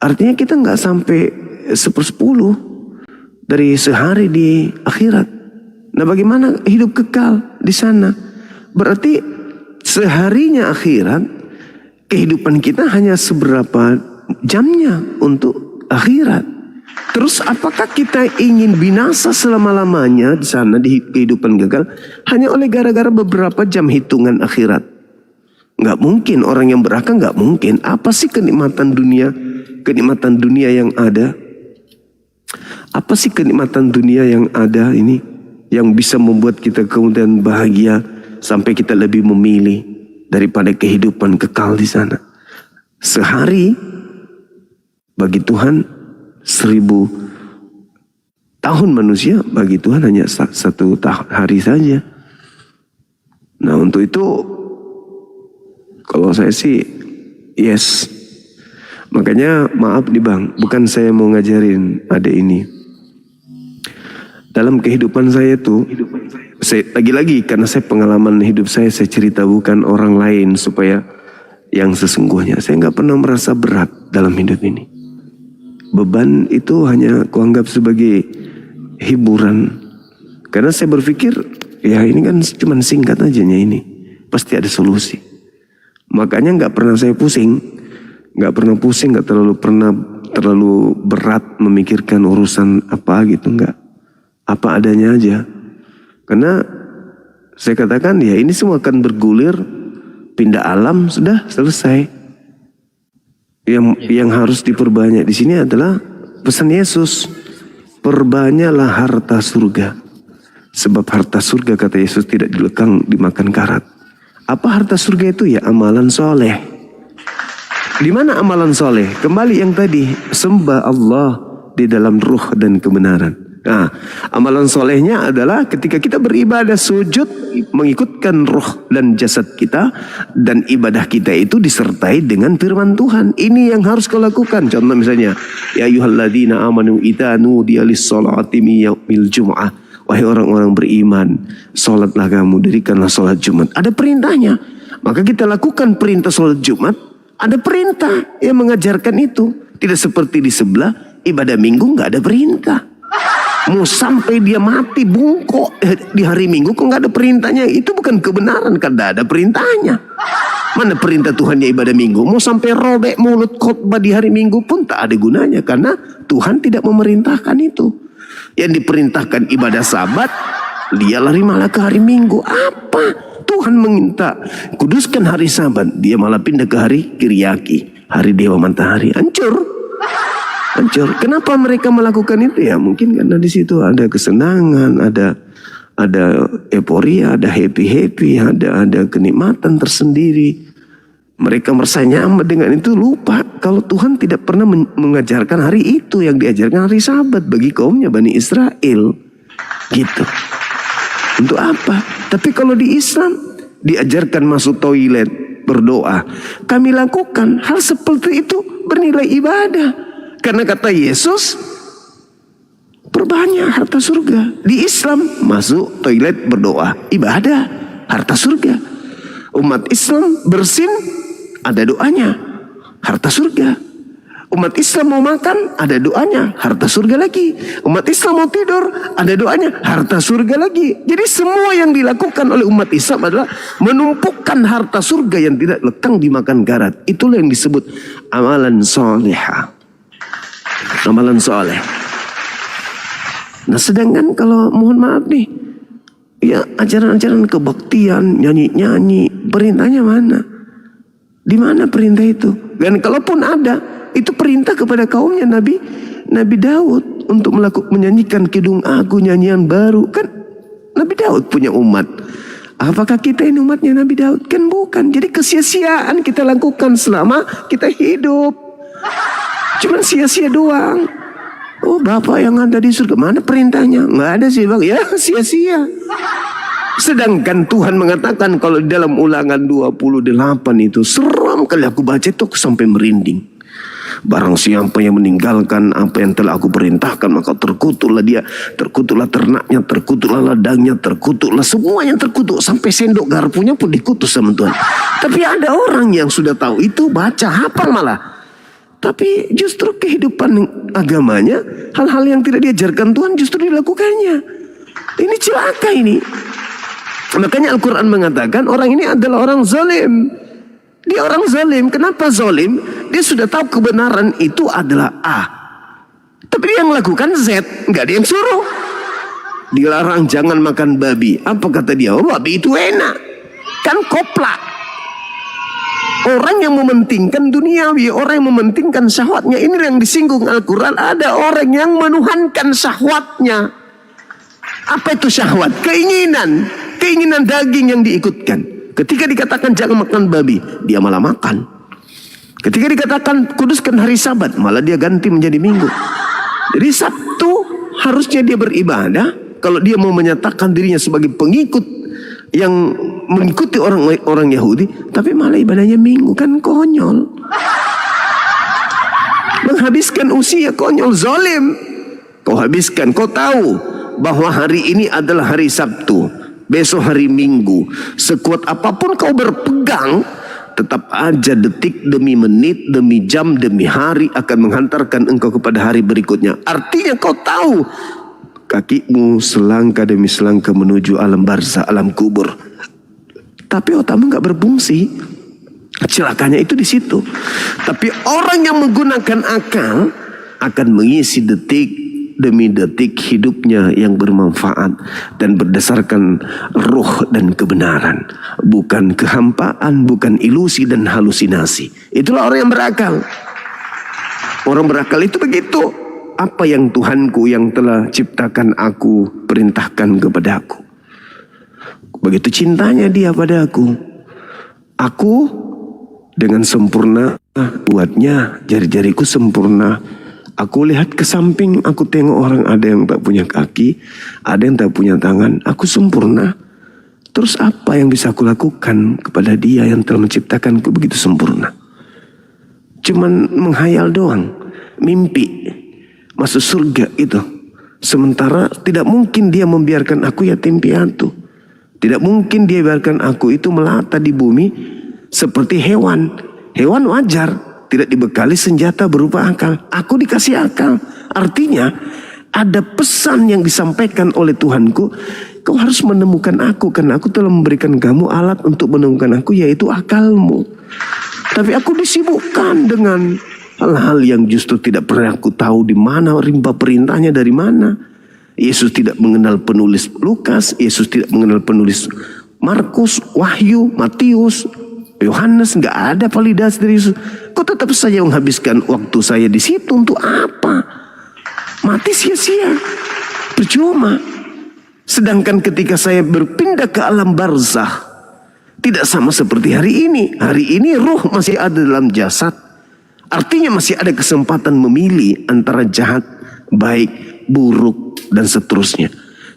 Artinya kita nggak sampai 1/10 dari sehari di akhirat. Nah bagaimana hidup kekal di sana? Berarti seharinya akhirat, kehidupan kita hanya seberapa jamnya untuk akhirat. Terus apakah kita ingin binasa selama-lamanya di sana di kehidupan kekal hanya oleh gara-gara beberapa jam hitungan akhirat? Nggak mungkin, orang yang berakal nggak mungkin. Apa sih kenikmatan dunia? Kenikmatan dunia yang ada? Apa sih kenikmatan dunia yang ada ini? Yang bisa membuat kita kemudian bahagia sampai kita lebih memilih daripada kehidupan kekal di sana. Sehari bagi Tuhan 1000 tahun manusia, bagi Tuhan hanya 1 hari saja. Nah untuk itu kalau saya sih yes. Makanya maaf nih Bang, bukan saya mau ngajarin ada ini. Dalam kehidupan saya tuh, saya lagi-lagi karena saya pengalaman hidup saya cerita bukan orang lain supaya yang sesungguhnya. Saya nggak pernah merasa berat dalam hidup ini. Beban itu hanya kuanggap sebagai hiburan. Karena saya berpikir, ya ini kan cuma singkat aja ini. Pasti ada solusi. Makanya nggak pernah saya pusing. Nggak terlalu berat memikirkan urusan apa gitu, nggak. Apa adanya aja. Karena saya katakan ya ini semua akan bergulir, pindah alam, sudah selesai. Yang harus diperbanyak di sini adalah pesan Yesus, perbanyaklah harta surga. Sebab harta surga kata Yesus tidak dilekang dimakan karat. Apa harta surga itu? Ya amalan soleh. Di mana amalan soleh? Kembali yang tadi, sembah Allah di dalam ruh dan kebenaran. Nah, amalan solehnya adalah ketika kita beribadah sujud mengikutkan ruh dan jasad kita, dan ibadah kita itu disertai dengan firman Tuhan. Ini yang harus kau lakukan. Contoh misalnya, ya ayyuhalladzina amanu idza nudiya lis-sholati min yaumil jumu'ah. Wahai orang-orang beriman, sholatlah kamu, dirikanlah sholat Jumat. Ada perintahnya. Maka kita lakukan perintah sholat Jumat. Ada perintah yang mengajarkan itu. Tidak seperti di sebelah, ibadah minggu nggak ada perintah. Mau sampai dia mati bungkuk di hari Minggu kok nggak ada perintahnya, itu bukan kebenaran karena ada perintahnya. Mana perintah Tuhannya ibadah Minggu? Mau sampai robek mulut khotbah di hari Minggu pun tak ada gunanya karena Tuhan tidak memerintahkan itu. Yang diperintahkan ibadah Sabat, dia lari malah ke hari Minggu. Apa? Tuhan meminta kuduskan hari Sabat, dia malah pindah ke hari Kiriaki, hari Dewa Matahari. Hancur. Kenapa mereka melakukan itu? Ya mungkin karena di situ ada kesenangan, ada euforia, ada happy, ada kenikmatan tersendiri. Mereka merasa nyaman dengan itu, lupa kalau Tuhan tidak pernah mengajarkan hari itu, yang diajarkan hari Sabat bagi kaumnya Bani Israel. Gitu. Untuk apa? Tapi kalau di Islam diajarkan masuk toilet, berdoa. Kami lakukan hal seperti itu bernilai ibadah. Karena kata Yesus, perbanyak harta surga. Di Islam masuk toilet berdoa, ibadah, harta surga. Umat Islam bersin, ada doanya, harta surga. Umat Islam mau makan, ada doanya, harta surga lagi. Umat Islam mau tidur, ada doanya, harta surga lagi. Jadi semua yang dilakukan oleh umat Islam adalah menumpukan harta surga yang tidak lekang dimakan karat. Itulah yang disebut amalan solehah. Amalan soleh. Nah sedangkan kalau mohon maaf nih, ya ajaran-ajaran kebaktian, nyanyi-nyanyi, perintahnya mana? Di mana perintah itu? Dan kalaupun ada, itu perintah kepada kaumnya Nabi Daud untuk menyanyikan Kidung Agung, nyanyian baru. Kan Nabi Daud punya umat. Apakah kita ini umatnya Nabi Daud? Kan bukan. Jadi kesia-siaan kita lakukan selama kita hidup. Cuman sia-sia doang. Oh Bapak yang ada di surga, mana perintahnya? Nggak ada sih Bang. Ya sia-sia. Sedangkan Tuhan mengatakan kalau di dalam Ulangan 28 itu, seram kali aku baca itu sampai merinding. Barang siapa yang meninggalkan apa yang telah aku perintahkan, maka terkutuklah dia, terkutuklah ternaknya, terkutuklah ladangnya, terkutuklah semuanya terkutuk. Sampai sendok garpunya pun dikutus sama Tuhan. Tapi ada orang yang sudah tahu itu, baca, hafal malah. Tapi justru kehidupan agamanya, hal-hal yang tidak diajarkan Tuhan justru dilakukannya. Ini celaka ini. Makanya Al-Quran mengatakan orang ini adalah orang zalim. Dia orang zalim. Kenapa zalim? Dia sudah tahu kebenaran itu adalah A. Tapi dia yang lakukan Z. Nggak ada yang suruh. Dilarang jangan makan babi. Apa kata dia? Oh babi itu enak. Kan koplak. Orang yang mementingkan duniawi, orang yang mementingkan syahwatnya, ini yang disinggung Al-Quran. Ada orang yang menuhankan syahwatnya. Apa itu syahwat? Keinginan daging yang diikutkan. Ketika dikatakan jangan makan babi, dia malah makan. Ketika dikatakan kuduskan hari Sabat, malah dia ganti menjadi Minggu. Jadi Sabtu harusnya dia beribadah. Kalau dia mau menyatakan dirinya sebagai pengikut yang mengikuti orang Yahudi, tapi malah ibadahnya Minggu, kan konyol. Menghabiskan usia, konyol, zalim. Kau habiskan, kau tahu bahwa hari ini adalah hari Sabtu, besok hari Minggu. Sekuat apapun kau berpegang, tetap aja detik demi menit, demi jam, demi hari akan menghantarkan engkau kepada hari berikutnya. Artinya kau tahu kakimu selangkah demi selangkah menuju alam barzah, alam kubur. Tapi otakmu nggak berfungsi. Celakanya itu di situ. Tapi orang yang menggunakan akal akan mengisi detik demi detik hidupnya yang bermanfaat dan berdasarkan ruh dan kebenaran, bukan kehampaan, bukan ilusi dan halusinasi. Itulah orang yang berakal. Orang berakal itu begitu. Apa yang Tuhanku yang telah ciptakan aku perintahkan kepadaku. Begitu cintanya dia pada aku. Aku dengan sempurna buatnya, jari-jariku sempurna. Aku lihat ke samping, aku tengok orang ada yang tak punya kaki, ada yang tak punya tangan. Aku sempurna. Terus apa yang bisa aku lakukan kepada dia yang telah menciptakanku begitu sempurna? Cuman menghayal doang, mimpi masuk surga itu. Sementara tidak mungkin dia membiarkan aku yatim piatu. Tidak mungkin dia biarkan aku itu melata di bumi seperti hewan. Hewan wajar, tidak dibekali senjata berupa akal. Aku dikasih akal. Artinya ada pesan yang disampaikan oleh Tuhanku. Kau harus menemukan aku karena aku telah memberikan kamu alat untuk menemukan aku, yaitu akalmu. Tapi aku disibukkan dengan hal-hal yang justru tidak pernah aku tahu di mana rimba perintahnya dari mana. Yesus tidak mengenal penulis Lukas, Yesus tidak mengenal penulis Markus, Wahyu, Matius, Yohanes, nggak ada validasi dari Yesus. Kok tetap saja menghabiskan waktu saya di situ untuk apa? Mati sia-sia, percuma. Sedangkan ketika saya berpindah ke alam barzah, tidak sama seperti hari ini. Hari ini roh masih ada dalam jasad. Artinya masih ada kesempatan memilih antara jahat, baik, buruk, dan seterusnya.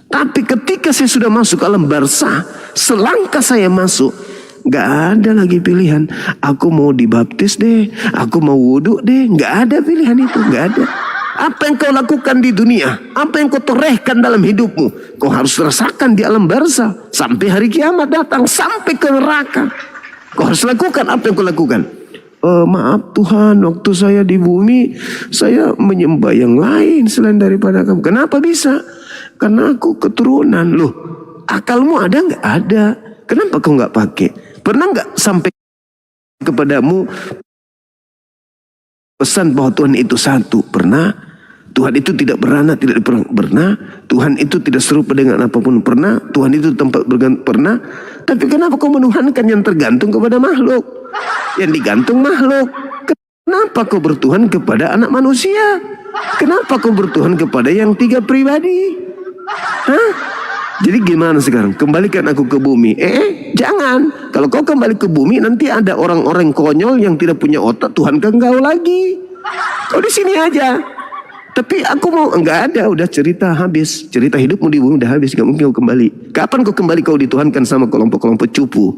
Tapi ketika saya sudah masuk alam barzah, selangkah saya masuk, gak ada lagi pilihan. Aku mau dibaptis deh, aku mau wudhu deh. Gak ada pilihan itu, gak ada. Apa yang kau lakukan di dunia, apa yang kau torehkan dalam hidupmu, kau harus rasakan di alam barzah. Sampai hari kiamat datang, sampai ke neraka, kau harus lakukan apa yang kau lakukan. Maaf Tuhan, waktu saya di bumi, saya menyembah yang lain selain daripada kamu. Kenapa bisa? Karena aku keturunan. Loh, akalmu ada nggak? Ada. Kenapa kau nggak pakai? Pernah nggak sampai kepadamu pesan bahwa Tuhan itu satu? Pernah. Tuhan itu tidak beranak, tidak pernah. Tuhan itu tidak serupa dengan apapun, pernah. Tuhan itu tempat bergantung, pernah. Tapi kenapa kau menuhankan yang tergantung kepada makhluk? Yang digantung makhluk. Kenapa kau bertuhan kepada anak manusia? Kenapa kau bertuhan kepada yang tiga pribadi? Hah? Jadi gimana sekarang? Kembalikan aku ke bumi. Jangan. Kalau kau kembali ke bumi, nanti ada orang-orang konyol yang tidak punya otak. Tuhan ke engkau lagi. Kau di sini aja. Tapi aku mau, enggak ada, udah cerita habis. Cerita hidupmu di bumi udah habis, gak mungkin kau kembali. Kapan kau kembali kau dituhankan sama kelompok-kelompok cupu?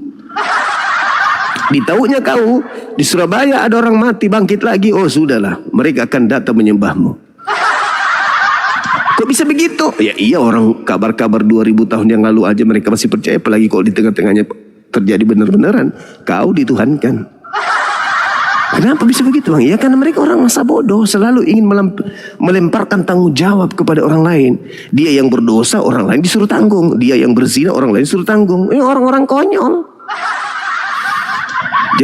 Ditaunya kau, di Surabaya ada orang mati bangkit lagi. Oh sudahlah, mereka akan datang menyembahmu. Kok bisa begitu? Ya iya, orang kabar-kabar 2000 tahun yang lalu aja mereka masih percaya. Apalagi kalau di tengah-tengahnya terjadi benar-benaran, kau dituhankan. Kenapa bisa begitu bang? Ya karena mereka orang masa bodoh, selalu ingin melemparkan tanggung jawab kepada orang lain. Dia yang berdosa, orang lain disuruh tanggung. Dia yang berzina, orang lain disuruh tanggung. Orang-orang konyol.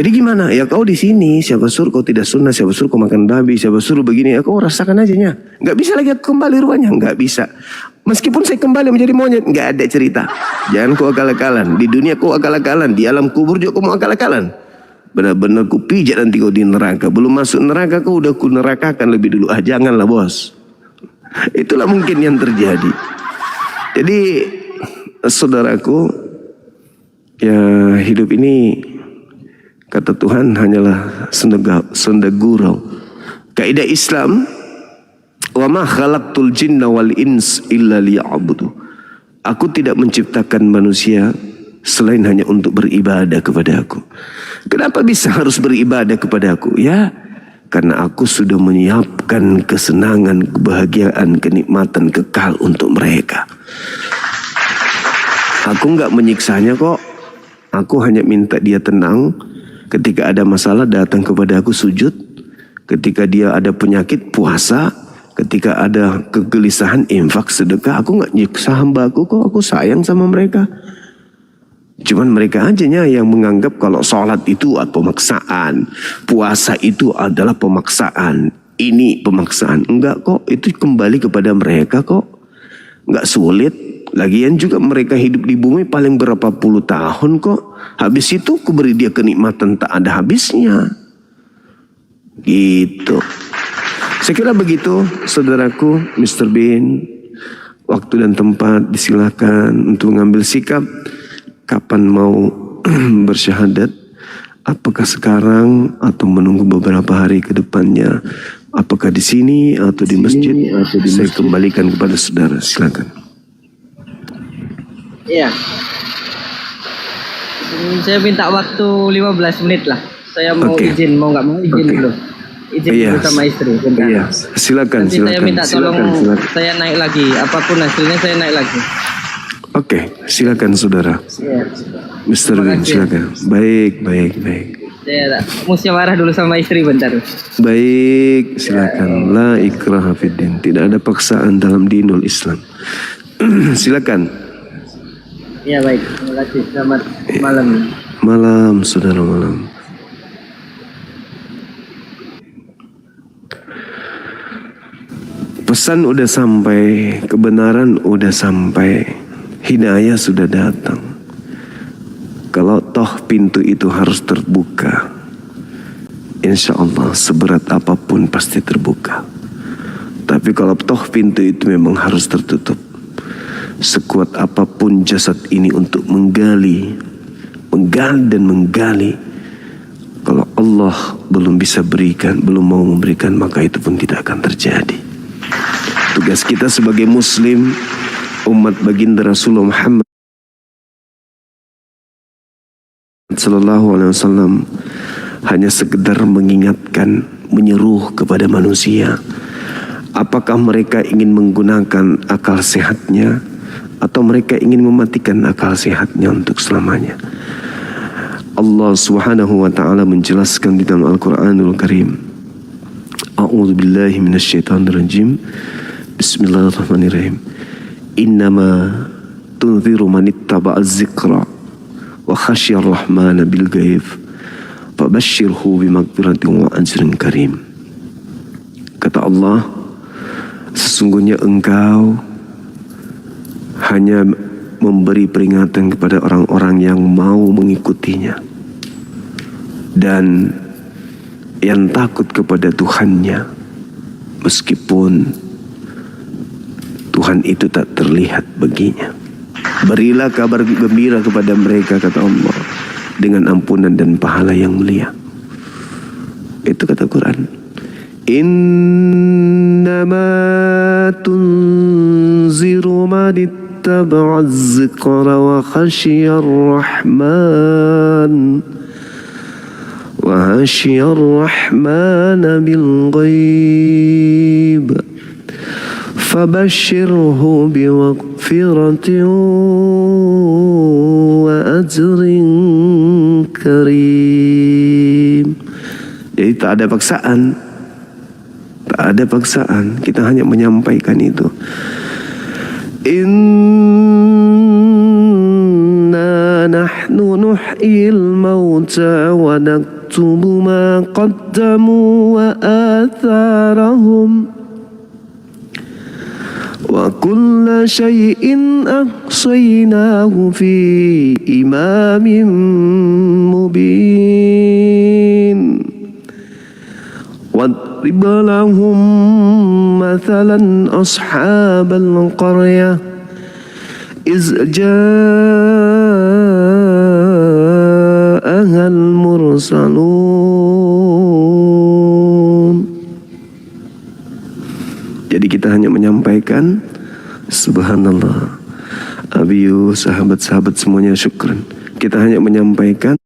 Jadi gimana? Ya kau di sini, siapa suruh kau tidak sunnah, siapa suruh kau makan babi, siapa suruh begini, ya kau rasakan aja nya. Nggak bisa lagi aku kembali rupanya, nggak bisa. Meskipun saya kembali menjadi monyet, nggak ada cerita. Jangan kau akal-akalan. Di dunia kau akal-akalan, di alam kubur juga kau mau akal-akalan. Benar-benar ku pijat nanti kau di neraka. Belum masuk neraka kau udah ku nerakakan lebih dulu. Janganlah bos. Itulah mungkin yang terjadi. Jadi saudaraku, ya hidup ini kata Tuhan hanyalah senda gurau. Kaidah Islam, wa ma khalaqtul jinna wal ins illa liya'budu. Aku tidak menciptakan manusia selain hanya untuk beribadah kepada aku. Kenapa bisa harus beribadah kepada aku? Ya, karena aku sudah menyiapkan kesenangan, kebahagiaan, kenikmatan kekal untuk mereka. Aku nggak menyiksanya kok. Aku hanya minta dia tenang. Ketika ada masalah datang kepada aku sujud. Ketika dia ada penyakit puasa. Ketika ada kegelisahan infak sedekah. Aku nggak nyiksa hamba aku kok. Aku sayang sama mereka. Cuman mereka aja yang menganggap kalau sholat itu pemaksaan, puasa itu adalah pemaksaan, ini pemaksaan. Enggak kok, itu kembali kepada mereka kok. Enggak sulit. Lagian juga mereka hidup di bumi paling berapa puluh tahun kok. Habis itu aku beri dia kenikmatan tak ada habisnya. Gitu. Saya kira begitu saudaraku, Mr. Bean. Waktu dan tempat disilakan untuk mengambil sikap. Kapan mau bersyahadat? Apakah sekarang atau menunggu beberapa hari ke depannya? Apakah di sini atau di masjid? Saya kembalikan kepada saudara. Silakan. Iya. Saya minta waktu 15 menit lah. Saya mau izin, mau nggak mau izin dulu. izin dulu sama istri. Bentar. Iya, silakan. Nanti saya minta tolong saya naik lagi. Apapun hasilnya saya naik lagi. Oke, silakan saudara. Iya. Mr. Bin, silakan. Baik. Saya musyawarah dulu sama istri bentar. Baik, silakan. La ikraha fiddin. Tidak ada paksaan dalam dinul Islam. Silakan. Iya baik. Terima kasih. Selamat malam. Malam, saudara, malam. Pesan udah sampai, kebenaran udah sampai, hidayah sudah datang. Kalau toh pintu itu harus terbuka, insya Allah seberat apapun pasti terbuka. Tapi kalau toh pintu itu memang harus tertutup, sekuat apapun jasad ini untuk menggali dan menggali, kalau Allah belum bisa berikan, belum mau memberikan, maka itu pun tidak akan terjadi. Tugas kita sebagai muslim, umat baginda Rasulullah Muhammad sallallahu alaihi wasallam, hanya sekedar mengingatkan, menyeru kepada manusia. Apakah mereka ingin menggunakan akal sehatnya atau mereka ingin mematikan akal sehatnya untuk selamanya? Allah Subhanahu wa taala menjelaskan di dalam Al-Qur'anul Karim. A'udzu billahi minasyaitonir rajim. Bismillahirrahmanirrahim. Innama tunziru man ittaba'az zikra wa khasyar rahmana bil ghaib fabashshirhu bimaghfiratin wa ajrin karim. Kata Allah, sesungguhnya engkau hanya memberi peringatan kepada orang-orang yang mau mengikutinya dan yang takut kepada Tuhannya, meskipun Tuhan itu tak terlihat baginya. Berilah kabar gembira kepada mereka, kata Allah, dengan ampunan dan pahala yang mulia. Itu kata Quran. Innama tunziru man ittaba'az zikra wa khasyiyar rahman bil ghaib fabashshirhu bimaghfiratin wa ajrin karim. Jadi tak ada paksaan, kita hanya menyampaikan itu. Inna nahnu nuhyil mauta wa naktubu ma qaddamu wa atharahum wa kulla shay'in ahsaynahu fi imamin mubin. Wadrib lahum mathalan ashabal qaryah iz ja'ahal mursalun. Jadi kita hanya menyampaikan. Subhanallah. Abiyu, sahabat-sahabat semuanya, syukran. Kita hanya menyampaikan.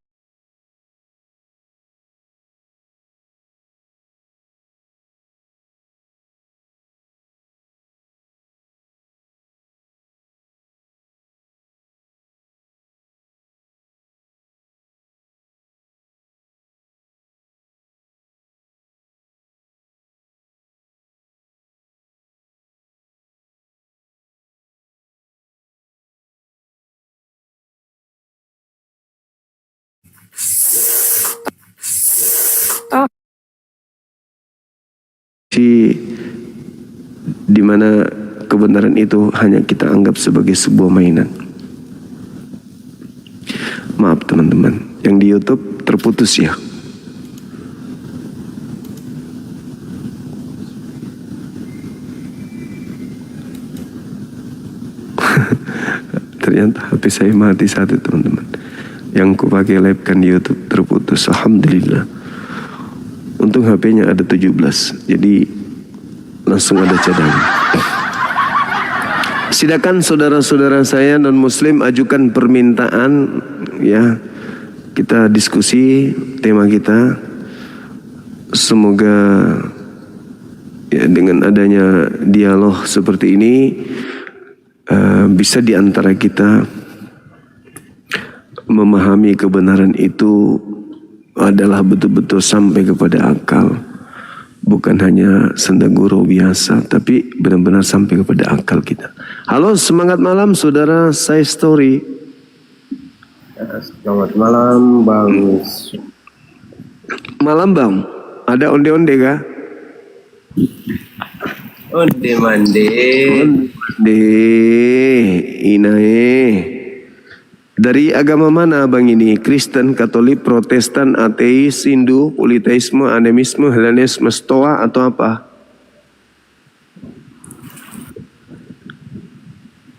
Di mana kebenaran itu hanya kita anggap sebagai sebuah mainan. Maaf teman-teman, yang di YouTube terputus ya. Ternyata HP saya mati satu teman-teman. Yang ku pakai live kan di YouTube terputus. Alhamdulillah. Untung HP-nya ada 17, jadi langsung ada cadangan. Silakan saudara-saudara saya non muslim ajukan permintaan ya. Kita diskusi tema kita semoga ya, dengan adanya dialog seperti ini bisa diantara kita memahami kebenaran itu adalah betul-betul sampai kepada akal, bukan hanya sendaguro biasa, tapi benar-benar sampai kepada akal kita. Halo, semangat malam saudara Saya Story. Selamat malam Bang. Malam Bang, ada onde-onde kah? Onde mande. Inae. Dari agama mana Bang ini? Kristen, Katolik, Protestan, Ateis, Hindu, Politeisme, Animisme, Helenisme, Stoa atau apa?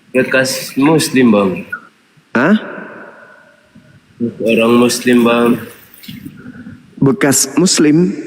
Bekas Muslim Bang. Hah? Orang Muslim Bang. Bekas Muslim?